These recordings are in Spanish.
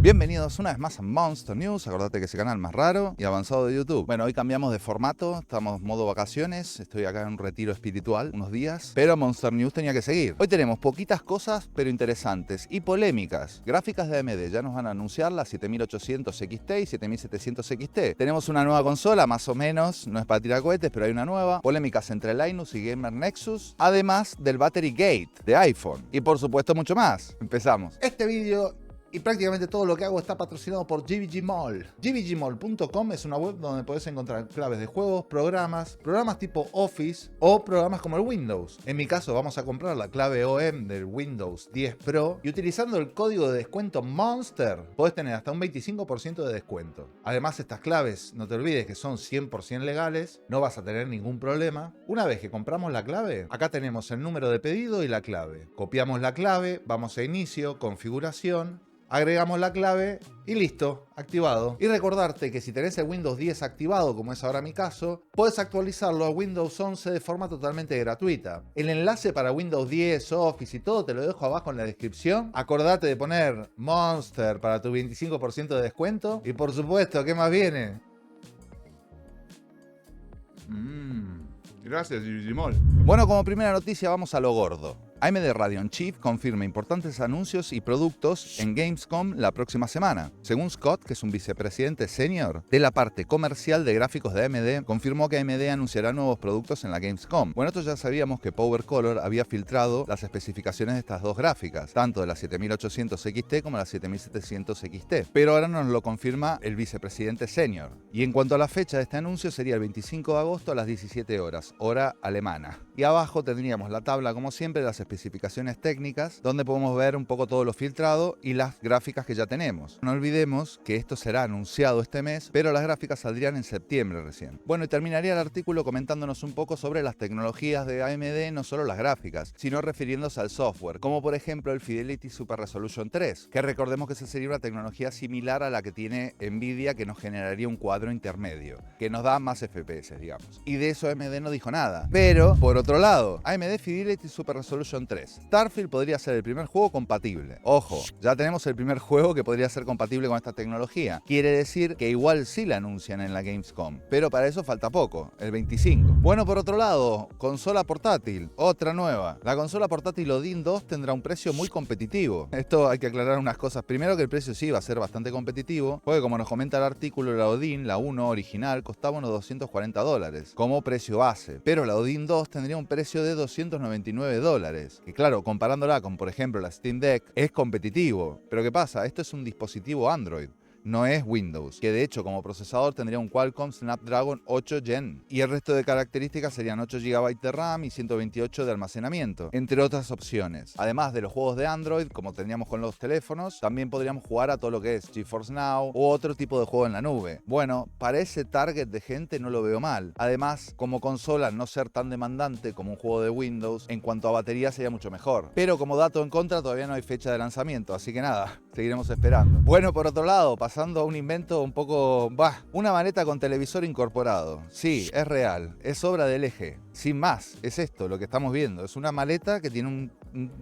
Bienvenidos una vez más a Monster News. Acordate que es el canal más raro y avanzado de YouTube. Bueno, hoy cambiamos de formato, estamos modo vacaciones, estoy acá en un retiro espiritual unos días, pero Monster News tenía que seguir. Hoy tenemos poquitas cosas, pero interesantes y polémicas. Gráficas de AMD, ya nos van a anunciar la 7800 XT y 7700 XT. Tenemos una nueva consola, más o menos, no es para tirar cohetes, pero hay una nueva. Polémicas entre Linux y Gamer Nexus, además del Battery Gate de iPhone. Y por supuesto mucho más. Empezamos. Este vídeo y prácticamente todo lo que hago está patrocinado por GVG Mall. GVGMall.com es una web donde podés encontrar claves de juegos, programas tipo Office o programas como el Windows. En mi caso vamos a comprar la clave OEM del Windows 10 Pro y utilizando el código de descuento MONSTER podés tener hasta un 25% de descuento. Además estas claves, no te olvides que son 100% legales, no vas a tener ningún problema. Una vez que compramos la clave, acá tenemos el número de pedido y la clave. Copiamos la clave, vamos a inicio, configuración, agregamos la clave y listo, activado. Y recordarte que si tenés el Windows 10 activado, como es ahora mi caso, puedes actualizarlo a Windows 11 de forma totalmente gratuita. El enlace para Windows 10, Office y todo te lo dejo abajo en la descripción. Acordate de poner Monster para tu 25% de descuento. Y por supuesto, ¿qué más viene? Gracias, Digimon. Bueno, como primera noticia vamos a lo gordo. AMD Radeon Chief confirma importantes anuncios y productos en Gamescom la próxima semana. Según Scott, que es un vicepresidente senior de la parte comercial de gráficos de AMD, confirmó que AMD anunciará nuevos productos en la Gamescom. Bueno, nosotros ya sabíamos que Power Color había filtrado las especificaciones de estas dos gráficas, tanto de la 7800 XT como la 7700 XT, pero ahora nos lo confirma el vicepresidente senior. Y en cuanto a la fecha de este anuncio, sería el 25 de agosto a las 17 horas, hora alemana. Y abajo tendríamos la tabla, como siempre, de las especificaciones técnicas, donde podemos ver un poco todo lo filtrado y las gráficas que ya tenemos. No olvidemos que esto será anunciado este mes, pero las gráficas saldrían en septiembre recién. Bueno, y terminaría el artículo comentándonos un poco sobre las tecnologías de AMD, no solo las gráficas, sino refiriéndose al software, como por ejemplo el Fidelity Super Resolution 3, que recordemos que esa sería una tecnología similar a la que tiene Nvidia, que nos generaría un cuadro intermedio, que nos da más FPS, digamos. Y de eso AMD no dijo nada. Pero, por otro lado, AMD Fidelity Super Resolution 3. Starfield podría ser el primer juego compatible. Ojo, ya tenemos el primer juego que podría ser compatible con esta tecnología. Quiere decir que igual sí la anuncian en la Gamescom, pero para eso falta poco, el 25. Bueno, por otro lado, consola portátil, otra nueva. La consola portátil Odin 2 tendrá un precio muy competitivo. Esto hay que aclarar unas cosas. Primero, que el precio sí va a ser bastante competitivo, porque como nos comenta el artículo, la Odin, la 1 original, costaba unos $240 como precio base, pero la Odin 2 tendría un precio de $299. Que claro, comparándola con, por ejemplo, la Steam Deck, es competitivo. Pero ¿qué pasa? Esto es un dispositivo Android. No es Windows, que de hecho como procesador tendría un Qualcomm Snapdragon 8 Gen y el resto de características serían 8 GB de RAM y 128 de almacenamiento, entre otras opciones. Además de los juegos de Android, como tendríamos con los teléfonos, también podríamos jugar a todo lo que es GeForce Now u otro tipo de juego en la nube. Bueno, para ese target de gente no lo veo mal. Además, como consola, no ser tan demandante como un juego de Windows, en cuanto a batería sería mucho mejor. Pero como dato en contra, todavía no hay fecha de lanzamiento, así que nada, seguiremos esperando. Bueno, por otro lado, pasando a un invento un poco... una maleta con televisor incorporado. Sí, es real, es obra de LG. Sin más, es esto lo que estamos viendo. Es una maleta que tiene un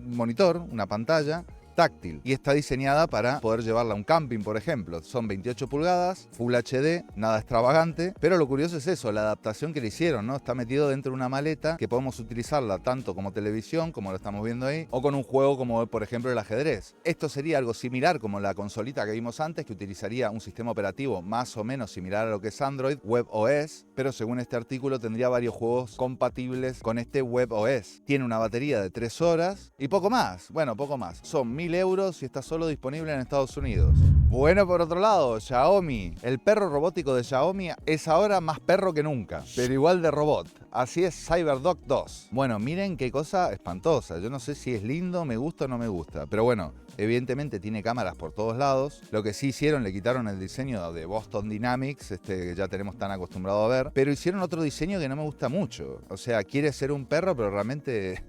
monitor, una pantalla táctil y está diseñada para poder llevarla a un camping, por ejemplo. Son 28 pulgadas, Full HD, nada extravagante, pero lo curioso es eso, la adaptación que le hicieron, ¿no? Está metido dentro de una maleta que podemos utilizarla tanto como televisión, como lo estamos viendo ahí, o con un juego como, por ejemplo, el ajedrez. Esto sería algo similar como la consolita que vimos antes, que utilizaría un sistema operativo más o menos similar a lo que es Android, WebOS, pero según este artículo tendría varios juegos compatibles con este WebOS. Tiene una batería de 3 horas y poco más. Bueno, poco más. Son 1000 euros y está solo disponible en Estados Unidos. Bueno, por otro lado, Xiaomi. El perro robótico de Xiaomi es ahora más perro que nunca, pero igual de robot. Así es CyberDog 2. Bueno, miren qué cosa espantosa. Yo no sé si es lindo, me gusta o no me gusta. Pero bueno, evidentemente tiene cámaras por todos lados. Lo que sí hicieron, le quitaron el diseño de Boston Dynamics, que ya tenemos tan acostumbrado a ver. Pero hicieron otro diseño que no me gusta mucho. O sea, quiere ser un perro, pero realmente...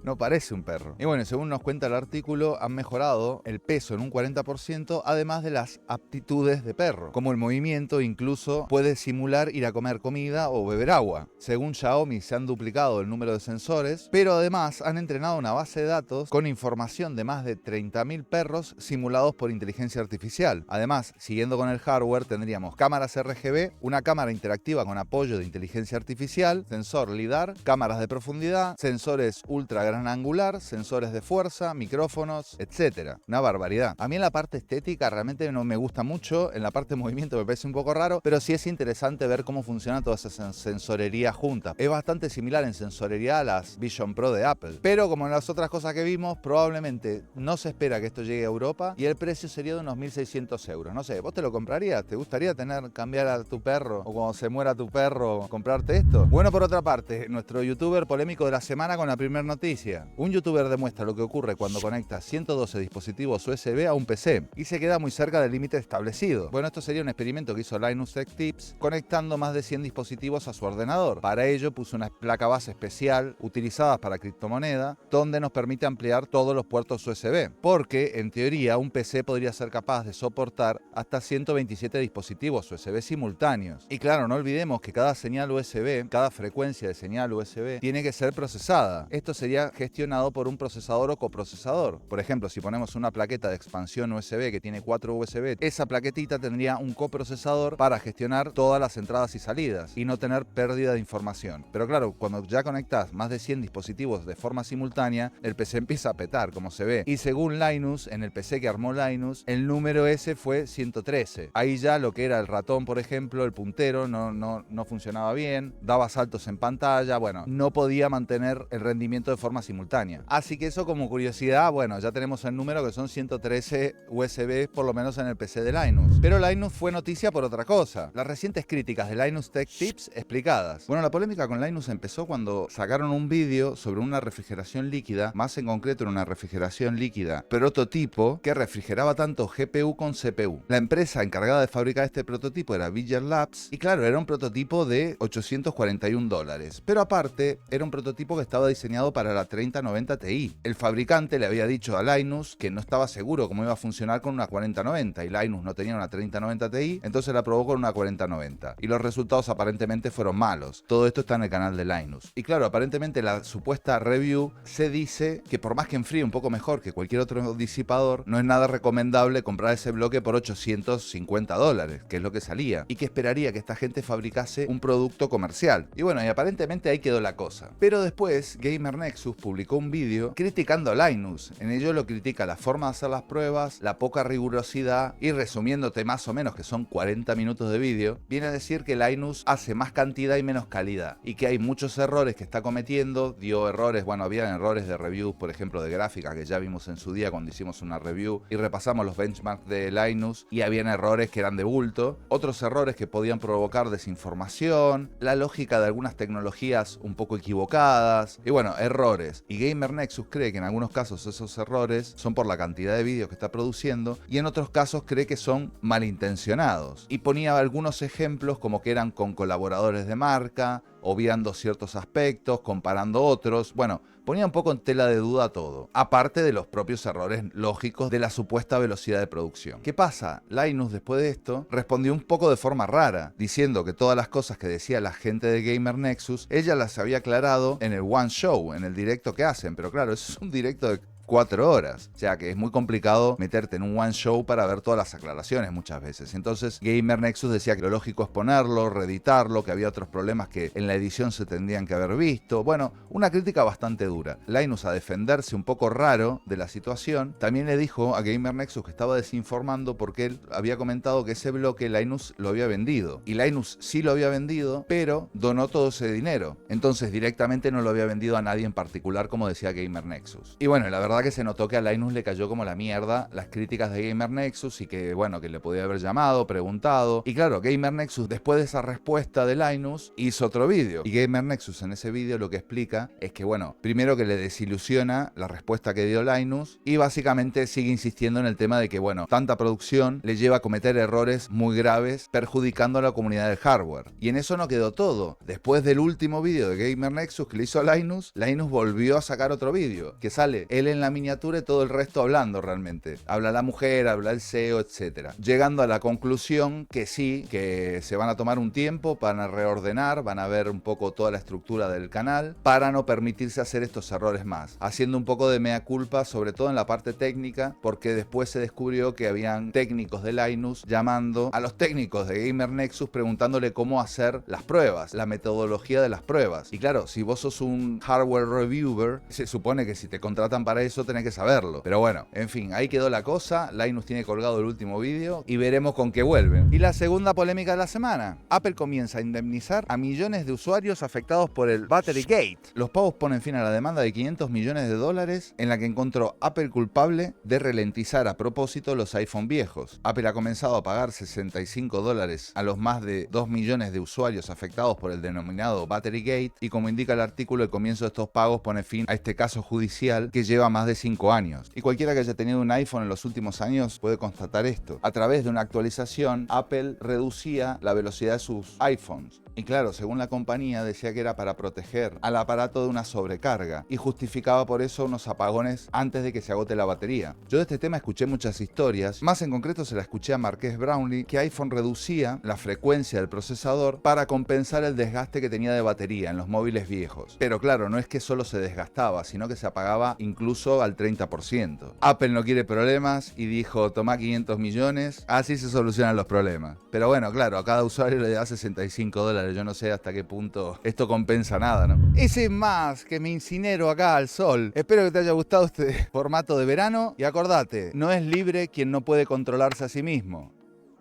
No parece un perro. Y bueno, según nos cuenta el artículo, han mejorado el peso en un 40%, además de las aptitudes de perro, como el movimiento, incluso puede simular ir a comer comida o beber agua. Según Xiaomi, se han duplicado el número de sensores, pero además han entrenado una base de datos con información de más de 30.000 perros simulados por inteligencia artificial. Además, siguiendo con el hardware, tendríamos cámaras RGB, una cámara interactiva con apoyo de inteligencia artificial, sensor LiDAR, cámaras de profundidad, sensores ultra gran angular, sensores de fuerza, micrófonos, etc. Una barbaridad. A mí en la parte estética realmente no me gusta mucho, en la parte de movimiento me parece un poco raro, pero sí es interesante ver cómo funciona toda esa sensorería junta. Es bastante similar en sensorería a las Vision Pro de Apple, pero como en las otras cosas que vimos, probablemente no se espera que esto llegue a Europa y el precio sería de unos 1.600 euros. No sé, ¿vos te lo comprarías? ¿Te gustaría cambiar a tu perro o cuando se muera tu perro comprarte esto? Bueno, por otra parte, nuestro youtuber polémico de la semana con la primera noticia. Un youtuber demuestra lo que ocurre cuando conecta 112 dispositivos USB a un PC y se queda muy cerca del límite establecido. Bueno, esto sería un experimento que hizo Linus Tech Tips conectando más de 100 dispositivos a su ordenador. Para ello puso una placa base especial utilizada para criptomoneda donde nos permite ampliar todos los puertos USB, porque en teoría un PC podría ser capaz de soportar hasta 127 dispositivos USB simultáneos. Y claro, no olvidemos que cada señal USB, cada frecuencia de señal USB tiene que ser procesada. Esto sería gestionado por un procesador o coprocesador. Por ejemplo, si ponemos una plaqueta de expansión USB que tiene 4 USB, esa plaquetita tendría un coprocesador para gestionar todas las entradas y salidas y no tener pérdida de información. Pero claro, cuando ya conectas más de 100 dispositivos de forma simultánea, el PC empieza a petar, como se ve. Y según Linus, en el PC que armó Linus, el número ese fue 113. Ahí ya lo que era el ratón, por ejemplo, el puntero, no funcionaba bien, daba saltos en pantalla, bueno, no podía mantener el rendimiento de forma simultánea. Así que eso como curiosidad, bueno, ya tenemos el número que son 113 USB por lo menos en el PC de Linus. Pero Linus fue noticia por otra cosa, las recientes críticas de Linus Tech Tips explicadas. Bueno, la polémica con Linus empezó cuando sacaron un vídeo sobre una refrigeración líquida, más en concreto en una refrigeración líquida prototipo que refrigeraba tanto GPU con CPU. La empresa encargada de fabricar este prototipo era Vigil Labs y claro, era un prototipo de $841, pero aparte era un prototipo que estaba diseñado para la 3090 Ti. El fabricante le había dicho a Linus que no estaba seguro cómo iba a funcionar con una 4090 y Linus no tenía una 3090 Ti, entonces la probó con una 4090 y los resultados aparentemente fueron malos. Todo esto está en el canal de Linus. Y claro, aparentemente la supuesta review se dice que por más que enfríe un poco mejor que cualquier otro disipador, no es nada recomendable comprar ese bloque por $850, que es lo que salía, y que esperaría que esta gente fabricase un producto comercial. Y bueno, y aparentemente ahí quedó la cosa. Pero después, Gamer Nexus publicó un vídeo criticando a Linus. En ello lo critica la forma de hacer las pruebas, la poca rigurosidad, y resumiéndote más o menos que son 40 minutos de vídeo, viene a decir que Linus hace más cantidad y menos calidad, y que hay muchos errores que está cometiendo, dio errores, bueno, había errores de reviews, por ejemplo, de gráfica, que ya vimos en su día cuando hicimos una review y repasamos los benchmarks de Linus, y habían errores que eran de bulto, otros errores que podían provocar desinformación, la lógica de algunas tecnologías un poco equivocadas, y bueno, errores. Y Gamer Nexus cree que en algunos casos esos errores son por la cantidad de vídeos que está produciendo, y en otros casos cree que son malintencionados. Y ponía algunos ejemplos como que eran con colaboradores de marca, obviando ciertos aspectos, comparando otros. Bueno, ponía un poco en tela de duda todo, aparte de los propios errores lógicos de la supuesta velocidad de producción. ¿Qué pasa? Linus, después de esto, respondió un poco de forma rara, diciendo que todas las cosas que decía la gente de Gamer Nexus, ella las había aclarado en el One Show, en el directo que hacen. Pero claro, eso es un directo de 4 horas, o sea que es muy complicado meterte en un one show para ver todas las aclaraciones muchas veces. Entonces Gamer Nexus decía que lo lógico es ponerlo, reeditarlo, que había otros problemas que en la edición se tendrían que haber visto. Bueno, una crítica bastante dura. Linus, a defenderse un poco raro de la situación, también le dijo a Gamer Nexus que estaba desinformando porque él había comentado que ese bloque Linus lo había vendido, y Linus sí lo había vendido, pero donó todo ese dinero, entonces directamente no lo había vendido a nadie en particular, como decía Gamer Nexus. Y bueno, la verdad verdad que se notó que a Linus le cayó como la mierda las críticas de Gamer Nexus y que, bueno, que le podía haber llamado, preguntado. Y claro, Gamer Nexus, después de esa respuesta de Linus, hizo otro vídeo. Y Gamer Nexus en ese vídeo lo que explica es que, bueno, primero que le desilusiona la respuesta que dio Linus y básicamente sigue insistiendo en el tema de que, bueno, tanta producción le lleva a cometer errores muy graves, perjudicando a la comunidad del hardware. Y en eso no quedó todo. Después del último vídeo de Gamer Nexus que le hizo a Linus volvió a sacar otro vídeo, que sale él en la miniatura y todo el resto hablando realmente. Habla la mujer, habla el CEO, etc. Llegando a la conclusión que sí, que se van a tomar un tiempo, van a reordenar, van a ver un poco toda la estructura del canal, para no permitirse hacer estos errores más. Haciendo un poco de mea culpa, sobre todo en la parte técnica, porque después se descubrió que habían técnicos de Linus llamando a los técnicos de Gamer Nexus preguntándole cómo hacer las pruebas, la metodología de las pruebas. Y claro, si vos sos un hardware reviewer, se supone que si te contratan para eso tenés que saberlo. Pero bueno, en fin, ahí quedó la cosa. Linus tiene colgado el último vídeo y veremos con qué vuelve. Y la segunda polémica de la semana. Apple comienza a indemnizar a millones de usuarios afectados por el Battery Gate. Los pagos ponen fin a la demanda de $500 millones en la que encontró Apple culpable de ralentizar a propósito los iPhone viejos. Apple ha comenzado a pagar $65 a los más de 2 millones de usuarios afectados por el denominado Battery Gate, y como indica el artículo, el comienzo de estos pagos pone fin a este caso judicial que lleva más de 5 años. Y cualquiera que haya tenido un iPhone en los últimos años puede constatar esto. A través de una actualización, Apple reducía la velocidad de sus iPhones. Y claro, según la compañía, decía que era para proteger al aparato de una sobrecarga y justificaba por eso unos apagones antes de que se agote la batería. Yo de este tema escuché muchas historias, más en concreto se la escuché a Marques Brownlee, que iPhone reducía la frecuencia del procesador para compensar el desgaste que tenía de batería en los móviles viejos. Pero claro, no es que solo se desgastaba, sino que se apagaba incluso al 30%. Apple no quiere problemas y dijo, toma 500 millones, así se solucionan los problemas. Pero bueno, claro, a cada usuario le da $65. Yo no sé hasta qué punto esto compensa nada, ¿no? Y sin más, que me incinero acá al sol. Espero que te haya gustado este formato de verano y acordate, no es libre quien no puede controlarse a sí mismo.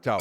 Chao.